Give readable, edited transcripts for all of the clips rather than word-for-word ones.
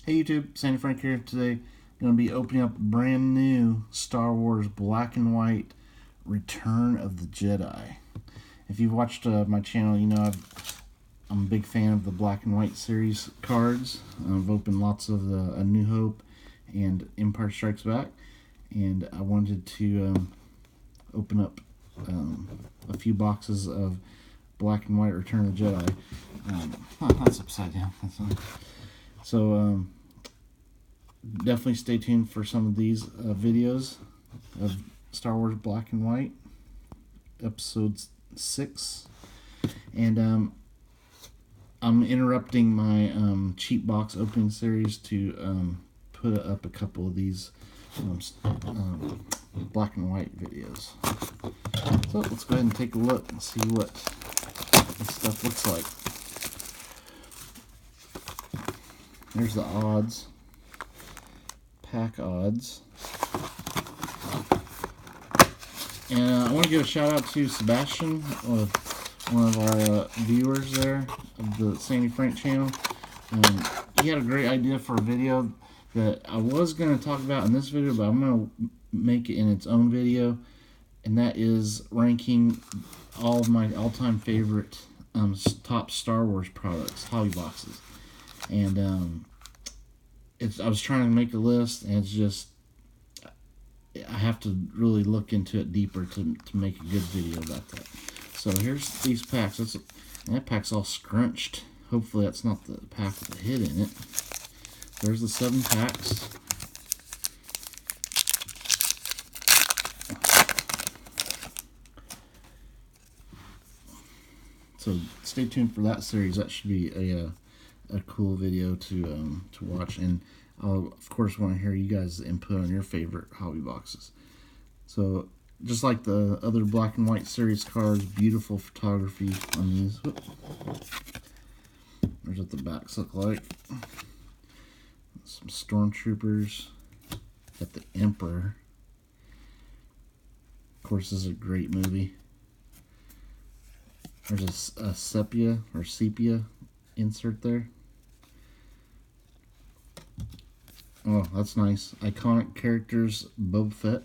Hey YouTube, Sandy Frank here. Today I'm going to be opening up a brand new Star Wars black and white Return of the Jedi. If you've watched my channel, you know I'm a big fan of the black and white series cards. I've opened lots of the A New Hope and Empire Strikes Back, and I wanted to open up a few boxes of black and white Return of the Jedi. That's upside down. So definitely stay tuned for some of these videos of Star Wars Black and White, Episode 6. And I'm interrupting my cheap box opening series to put up a couple of these black and white videos. So let's go ahead and take a look and see what this stuff looks like. There's the odds. Pack odds. And I want to give a shout out to Sebastian, one of our viewers there of the Sandy Frank channel. He had a great idea for a video that I was going to talk about in this video, but I'm going to make it in its own video, and that is ranking all of my all-time favorite top Star Wars products, hobby boxes. And I was trying to make a list, and it's just, I have to really look into it deeper to make a good video about that. So here's these packs. That pack's all scrunched. Hopefully that's not the pack with the hit in it. There's the 7 packs. So stay tuned for that series. That should be a cool video to watch, and I'll of course want to hear you guys' input on your favorite hobby boxes. So just like the other black and white series cards, beautiful photography on these. There's what the backs look like. Some stormtroopers. Got the Emperor. Of course, this is a great movie. There's a sepia insert there. Oh, that's nice. Iconic characters, Boba Fett.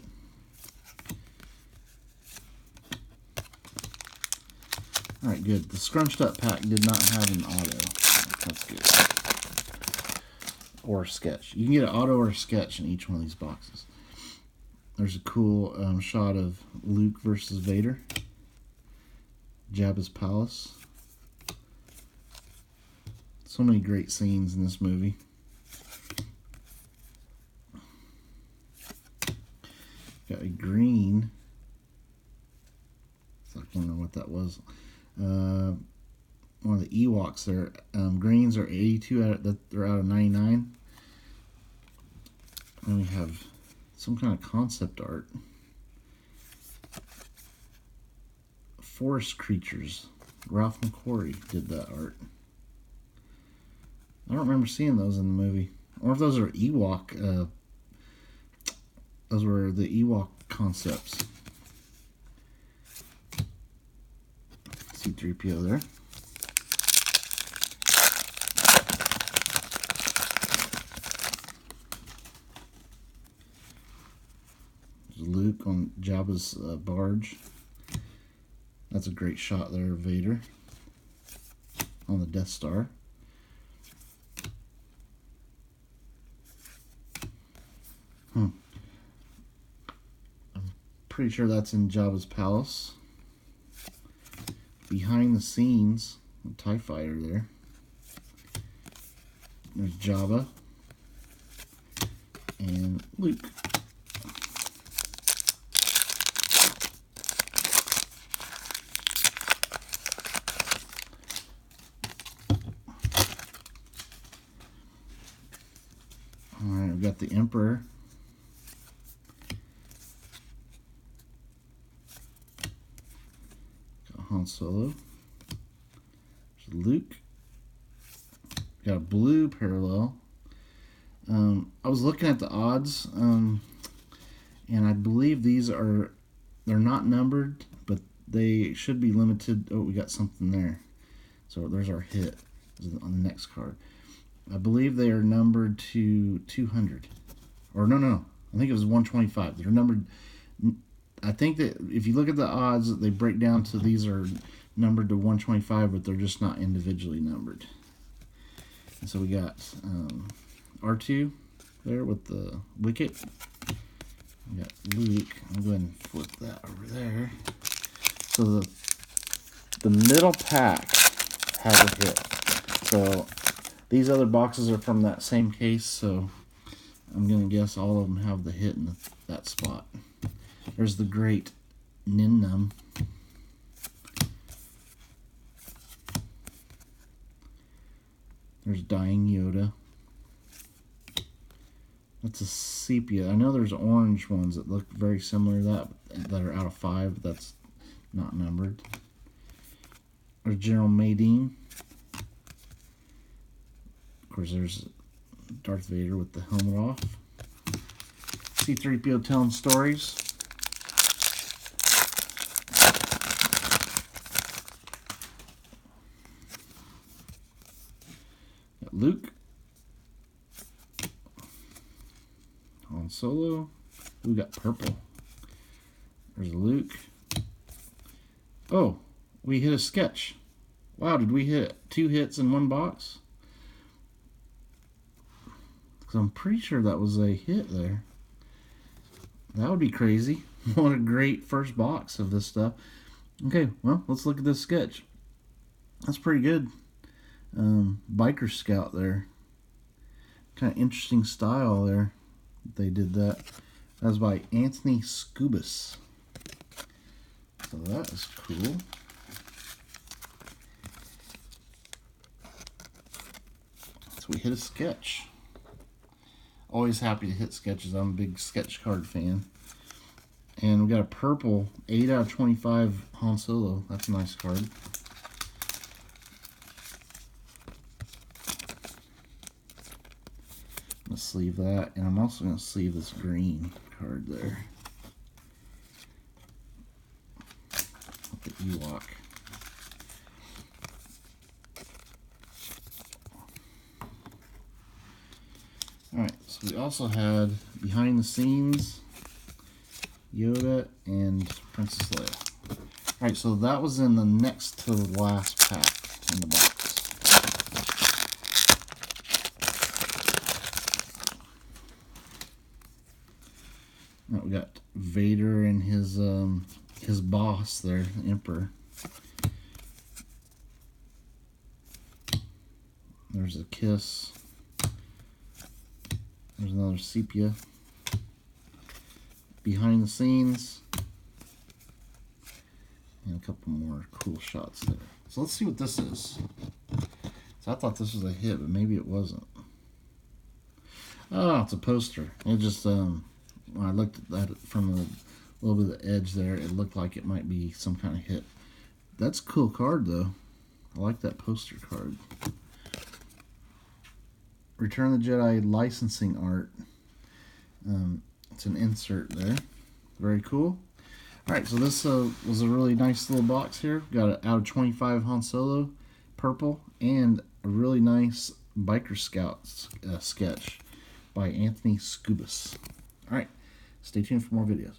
Alright, good. The scrunched up pack did not have an auto. That's good. Or a sketch. You can get an auto or a sketch in each one of these boxes. There's a cool shot of Luke versus Vader. Jabba's palace. So many great scenes in this movie. Got a green. I wonder what that was. One of the Ewoks there. Greens are 82 they're out of 99. And we have some kind of concept art. Forest creatures. Ralph McQuarrie did that art. I don't remember seeing those in the movie. Or if those are Ewok. Those were the Ewok concepts. C-3PO there. There's Luke on Jabba's barge. That's a great shot there of Vader on the Death Star. I'm pretty sure that's in Jabba's palace. Behind the scenes, a TIE fighter there. There's Jabba and Luke. Alright, we've got the Emperor. Got Han Solo. There's Luke. Got a blue parallel. I was looking at the odds, and I believe these they're not numbered, but they should be limited. Oh, we got something there. So there's our hit on the next card. I believe they are numbered to 200. Or no. I think it was 125. They're numbered. I think that if you look at the odds, they break down to these are numbered to 125, but they're just not individually numbered. And so we got R2 there with the wicket. We got Luke. I'll go ahead and flip that over there. So the middle pack has a hit. So these other boxes are from that same case, so I'm going to guess all of them have the hit in that spot. There's the great Nin Num. There's Dying Yoda. That's a sepia. I know there's orange ones that look very similar to that are out of 5. But that's not numbered. There's General Madine. Of course, there's Darth Vader with the helmet off. C-3PO telling stories. Got Luke. Han Solo. We got purple. There's Luke. Oh, we hit a sketch. Wow, did we hit 2 hits in one box? Because I'm pretty sure that was a hit there. That would be crazy. What a great first box of this stuff. Okay, well, let's look at this sketch. That's pretty good. Biker Scout there. Kind of interesting style there. They did that. That was by Anthony Scubas. So that is cool. So we hit a sketch. Always happy to hit sketches. I'm a big sketch card fan. And we got a purple 8 out of 25 Han Solo. That's a nice card. I'm going to sleeve that. And I'm also going to sleeve this green card there. With the Ewok. Alright, so we also had behind the scenes Yoda and Princess Leia. Alright, so that was in the next to the last pack in the box. Now we got Vader and his boss there, the Emperor. There's a kiss. There's another sepia. Behind the scenes. And a couple more cool shots there. So let's see what this is. So I thought this was a hit, but maybe it wasn't. Oh, it's a poster. It just, when I looked at that from a little bit of the edge there, it looked like it might be some kind of hit. That's a cool card, though. I like that poster card. Return of the Jedi licensing art. It's an insert there. Very cool. Alright, so this was a really nice little box here. Got an out of 25 Han Solo, purple, and a really nice Biker Scout sketch by Anthony Scubas. Alright, stay tuned for more videos.